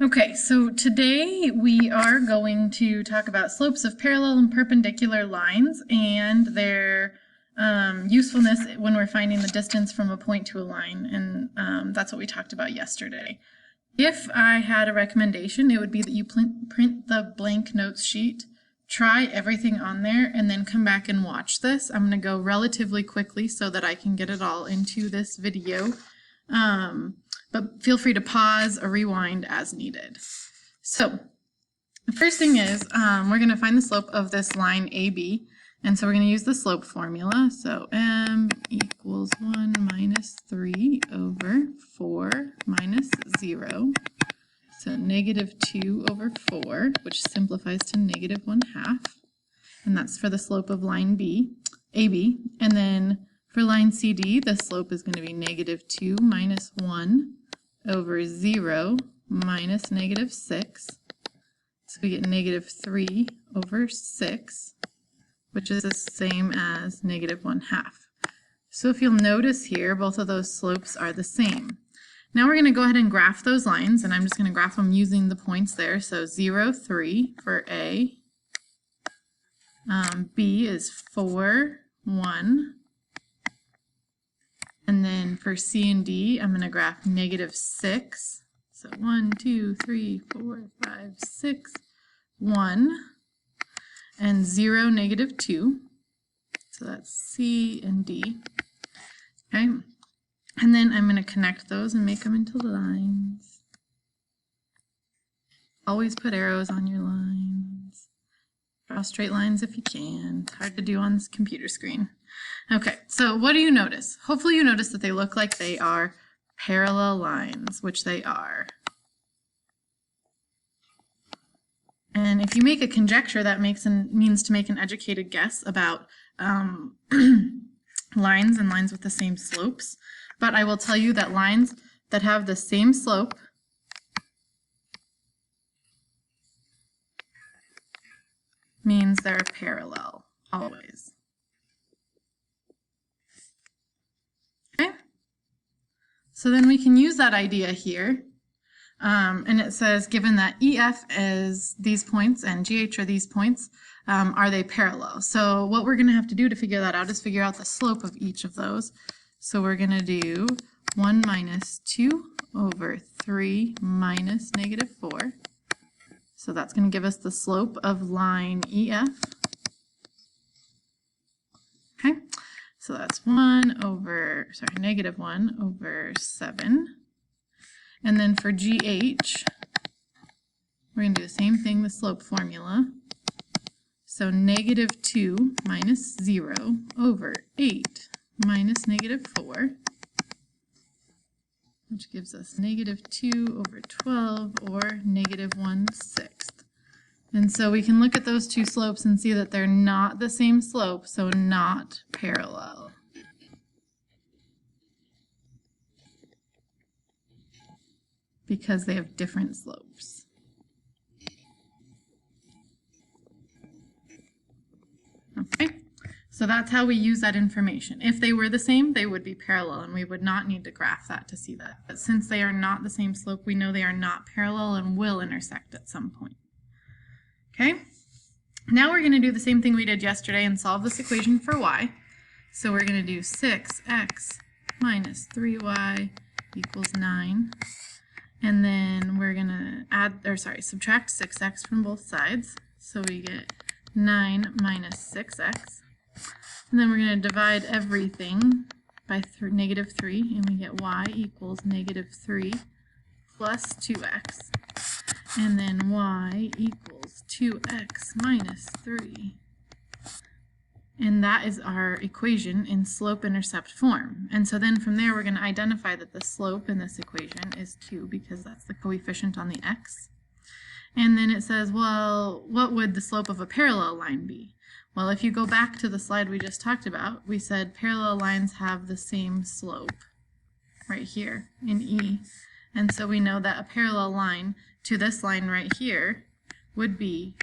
Okay, so today we are going to talk about slopes of parallel and perpendicular lines and their usefulness when we're finding the distance from a point to a line, and that's what we talked about yesterday. If I had a recommendation, it would be that you print the blank notes sheet, try everything on there, and then come back and watch this. I'm going to go relatively quickly so that I can get it all into this video. But feel free to pause or rewind as needed. So the first thing is we're going to find the slope of this line AB. And so we're going to use the slope formula. So m equals 1 minus 3 over 4 minus 0. So negative 2 over 4, which simplifies to negative 1/2. And that's for the slope of line AB. And then for line CD, the slope is going to be negative 2 minus 1 over 0 minus negative 6. So we get negative 3 over 6, which is the same as negative 1/2. So if you'll notice here, both of those slopes are the same. Now we're going to go ahead and graph those lines, and I'm just going to graph them using the points there. So 0, 3 for A. B is 4, 1. And then for C and D, I'm going to graph negative 6. So 1, 2, 3, 4, 5, 6, 1. And 0, negative 2. So that's C and D. Okay. And then I'm going to connect those and make them into lines. Always put arrows on your lines. Draw straight lines if you can. It's hard to do on this computer screen. Okay, so what do you notice? Hopefully you notice that they look like they are parallel lines, which they are. And if you make a conjecture, that means to make an educated guess about lines and lines with the same slopes. But I will tell you that lines that have the same slope means they're parallel, always. Okay? So then we can use that idea here. And it says, given that EF is these points and GH are these points, are they parallel? So what we're going to have to do to figure that out is figure out the slope of each of those. So we're going to do 1 minus 2 over 3 minus negative 4. So that's going to give us the slope of line EF. Okay, so that's negative 1 over 7. And then for GH, we're going to do the same thing, the slope formula. So negative 2 minus 0 over 8 minus negative 4, which gives us negative 2 over 12, or negative 1/6. And so we can look at those two slopes and see that they're not the same slope, so not parallel. Because they have different slopes. Okay, so that's how we use that information. If they were the same, they would be parallel, and we would not need to graph that to see that. But since they are not the same slope, we know they are not parallel and will intersect at some point. Okay, now we're going to do the same thing we did yesterday and solve this equation for y. So we're going to do 6x minus 3y equals 9. And then we're going to subtract 6x from both sides. So we get 9 minus 6x. And then we're going to divide everything by negative 3, and we get y equals negative 3 plus 2x. And then y equals 2x minus 3. And that is our equation in slope-intercept form. And so then from there, we're going to identify that the slope in this equation is 2 because that's the coefficient on the x. And then it says, well, what would the slope of a parallel line be? Well, if you go back to the slide we just talked about, we said parallel lines have the same slope right here in E. And so we know that a parallel line to this line right here would be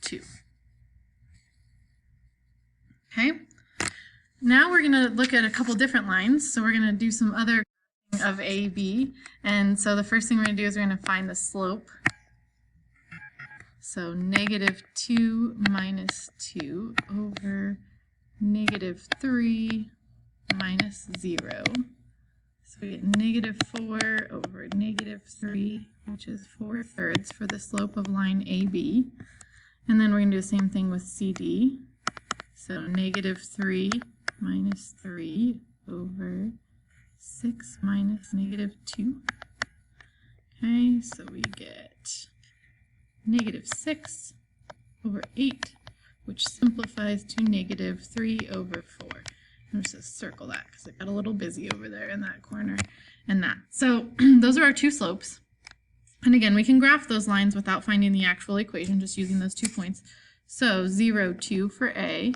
2. Okay, now we're going to look at a couple different lines. So we're going to do some other of AB. And so the first thing we're going to do is we're going to find the slope. So negative 2 minus 2 over negative 3 minus 0. So we get negative 4 over negative 3, which is 4/3 for the slope of line AB. And then we're going to do the same thing with CD. So negative 3 minus 3 over 6 minus negative 2. Okay, so we get negative 6 over 8, which simplifies to negative 3 over 4. I'm just going to circle that because I got a little busy over there in that corner and that. So those are our two slopes. And again, we can graph those lines without finding the actual equation, just using those 2 points. So 0, 2 for A,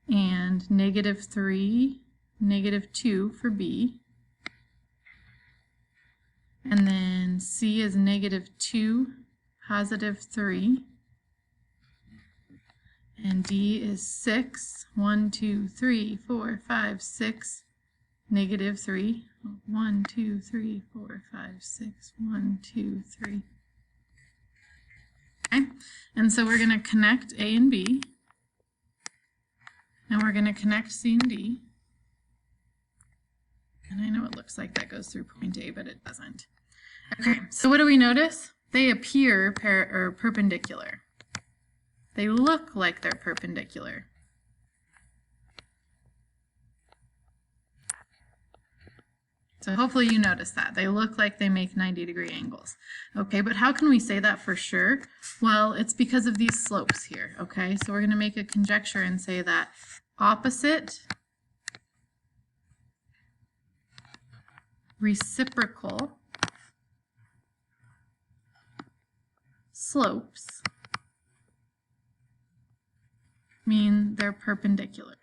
and negative 3, negative 2 for B. And then C is negative 2, positive 3. And D is 6, 1, 2, 3, 4, 5, 6, negative 3. 1, 2, 3, 4, 5, 6, 1, 2, 3. Okay, and so we're going to connect A and B. And we're going to connect C and D. And I know it looks like that goes through point A, but it doesn't. Okay, so what do we notice? They appear perpendicular. They look like they're perpendicular. So hopefully you notice that. They look like they make 90-degree angles. Okay, but how can we say that for sure? Well, it's because of these slopes here. Okay, so we're going to make a conjecture and say that opposite reciprocal slopes mean they're perpendicular.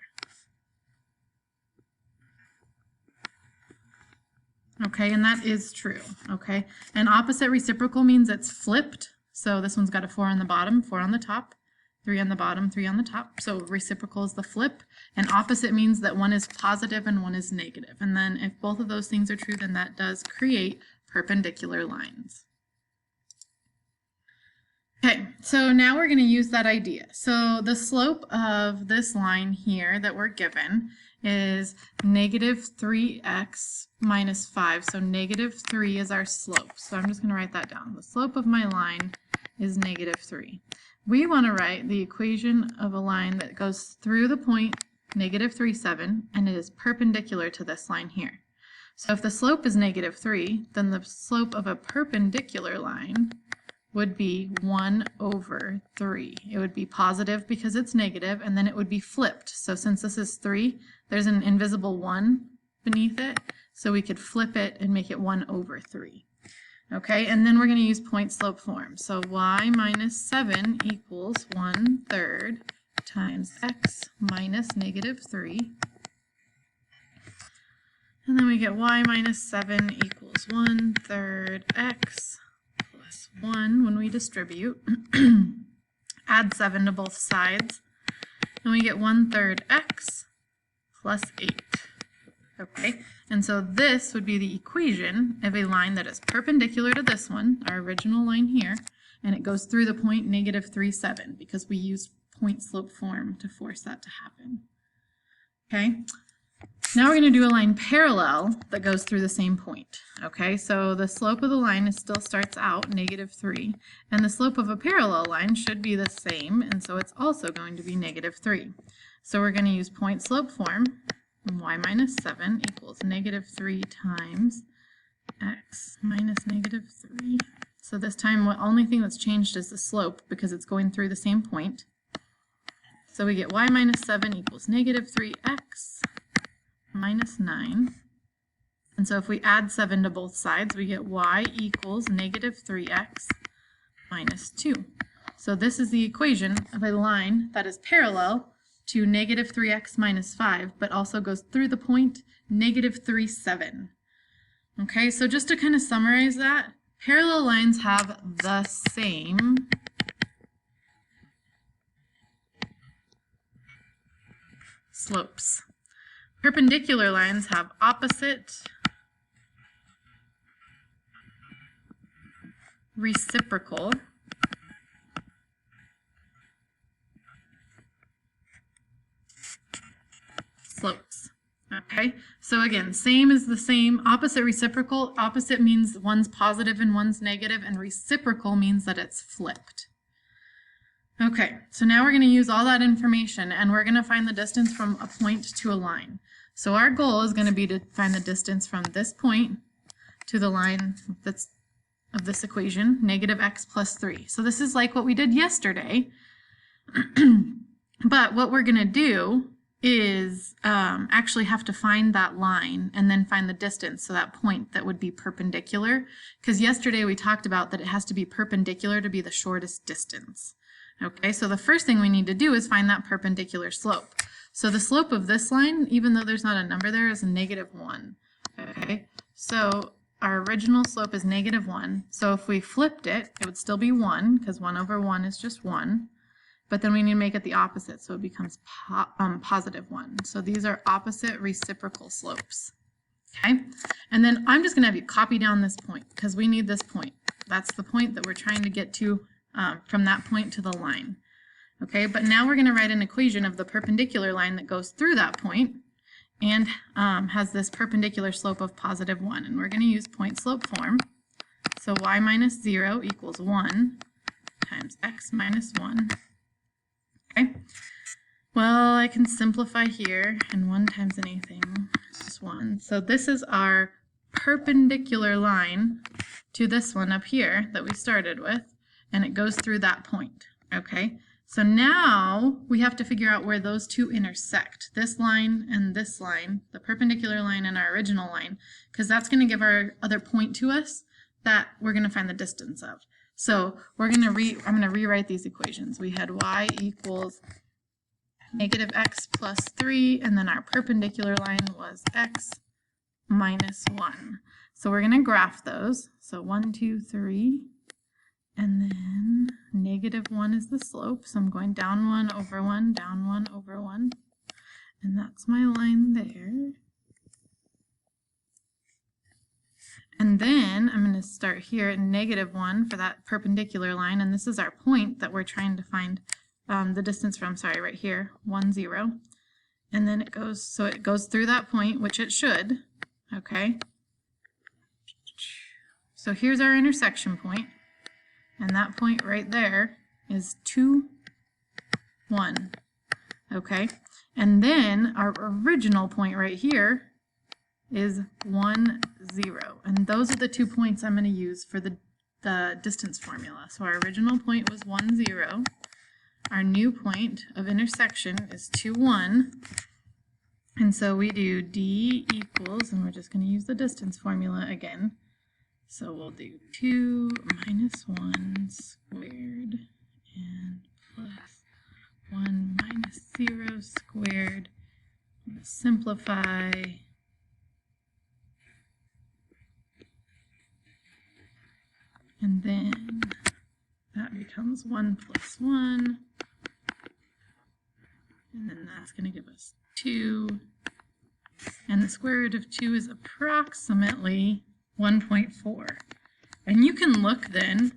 Okay, and that is true, okay? And opposite reciprocal means it's flipped. So this one's got a 4 on the bottom, 4 on the top, 3 on the bottom, 3 on the top. So reciprocal is the flip, and opposite means that one is positive and one is negative. And then if both of those things are true, then that does create perpendicular lines. Okay, so now we're going to use that idea. So the slope of this line here that we're given is negative 3x minus 5. So negative 3 is our slope. So I'm just going to write that down. The slope of my line is negative 3. We want to write the equation of a line that goes through the point negative 3, 7, and it is perpendicular to this line here. So if the slope is negative 3, then the slope of a perpendicular line would be 1 over 3. It would be positive because it's negative, and then it would be flipped. So since this is 3, there's an invisible 1 beneath it, so we could flip it and make it 1 over 3. Okay, and then we're going to use point slope form. So y minus 7 equals 1/3 times x minus negative 3. And then we get y minus 7 equals 1/3 x plus 1 when we distribute. Add 7 to both sides. And we get 1/3 x plus 8. Okay, and so this would be the equation of a line that is perpendicular to this one, our original line here, and it goes through the point negative 3, 7 because we used point slope form to force that to happen. Okay, now we're going to do a line parallel that goes through the same point. Okay, so the slope of the line still starts out negative 3, and the slope of a parallel line should be the same, and so it's also going to be negative 3. So we're going to use point slope form. Y minus 7 equals negative 3 times x minus negative 3. So this time the only thing that's changed is the slope because it's going through the same point. So we get y minus 7 equals negative 3x minus 9. And so if we add 7 to both sides, we get y equals negative 3x minus 2. So this is the equation of a line that is parallel to negative 3x minus 5, but also goes through the point negative 3, 7. Okay, so just to kind of summarize that, parallel lines have the same slopes. Perpendicular lines have opposite reciprocal slopes. Okay, so again, same is the same. Opposite reciprocal, opposite means one's positive and one's negative, and reciprocal means that it's flipped. Okay, so now we're going to use all that information and we're going to find the distance from a point to a line. So our goal is going to be to find the distance from this point to the line that's of this equation, negative x plus 3. So this is like what we did yesterday. But what we're going to do is actually have to find that line and then find the distance, so that point that would be perpendicular. Because yesterday we talked about that it has to be perpendicular to be the shortest distance. Okay, so the first thing we need to do is find that perpendicular slope. So the slope of this line, even though there's not a number there, is -1. Okay, so our original slope is -1. So if we flipped it, it would still be 1, because 1 over 1 is just 1. But then we need to make it the opposite, so it becomes +1. So these are opposite reciprocal slopes. Okay, and then I'm just going to have you copy down this point, because we need this point. That's the point that we're trying to get to from that point to the line. Okay, but now we're going to write an equation of the perpendicular line that goes through that point and has this perpendicular slope of +1. And we're going to use point slope form. So y minus 0 equals 1 times x minus 1. Okay, well, I can simplify here, and 1 times anything is just 1. So this is our perpendicular line to this one up here that we started with, and it goes through that point. Okay, so now we have to figure out where those two intersect, this line and this line, the perpendicular line and our original line, because that's going to give our other point to us that we're going to find the distance of. So we're going to I'm going to rewrite these equations. We had y equals negative x plus 3, and then our perpendicular line was x minus 1. So we're going to graph those. So 1, 2, 3, and then -1 is the slope. So I'm going down 1 over 1, down 1 over 1, and that's my line there. And then I'm going to start here at -1 for that perpendicular line, and this is our point that we're trying to find the distance from, sorry, right here, 1, 0. And then it goes through that point, which it should, okay? So here's our intersection point, and that point right there is 2, 1, okay? And then our original point right here is 1, 0. And those are the 2 points I'm going to use for the distance formula. So our original point was 1, 0. Our new point of intersection is 2, 1. And so we do d equals, and we're just going to use the distance formula again. So we'll do 2 minus 1 squared and plus 1 minus 0 squared. Simplify. And then that becomes 1 plus 1. And then that's going to give us 2. And the square root of 2 is approximately 1.4. And you can look then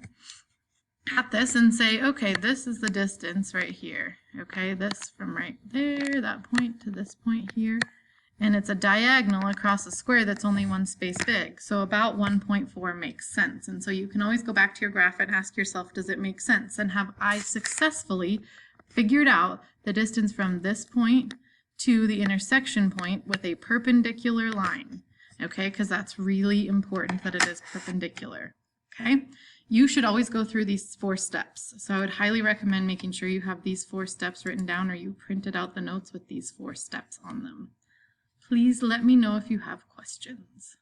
at this and say, okay, this is the distance right here. Okay, this from right there, that point to this point here. And it's a diagonal across a square that's only one space big. So about 1.4 makes sense. And so you can always go back to your graph and ask yourself, does it make sense? And have I successfully figured out the distance from this point to the intersection point with a perpendicular line? Okay, because that's really important that it is perpendicular. Okay, you should always go through these 4 steps. So I would highly recommend making sure you have these 4 steps written down, or you printed out the notes with these 4 steps on them. Please let me know if you have questions.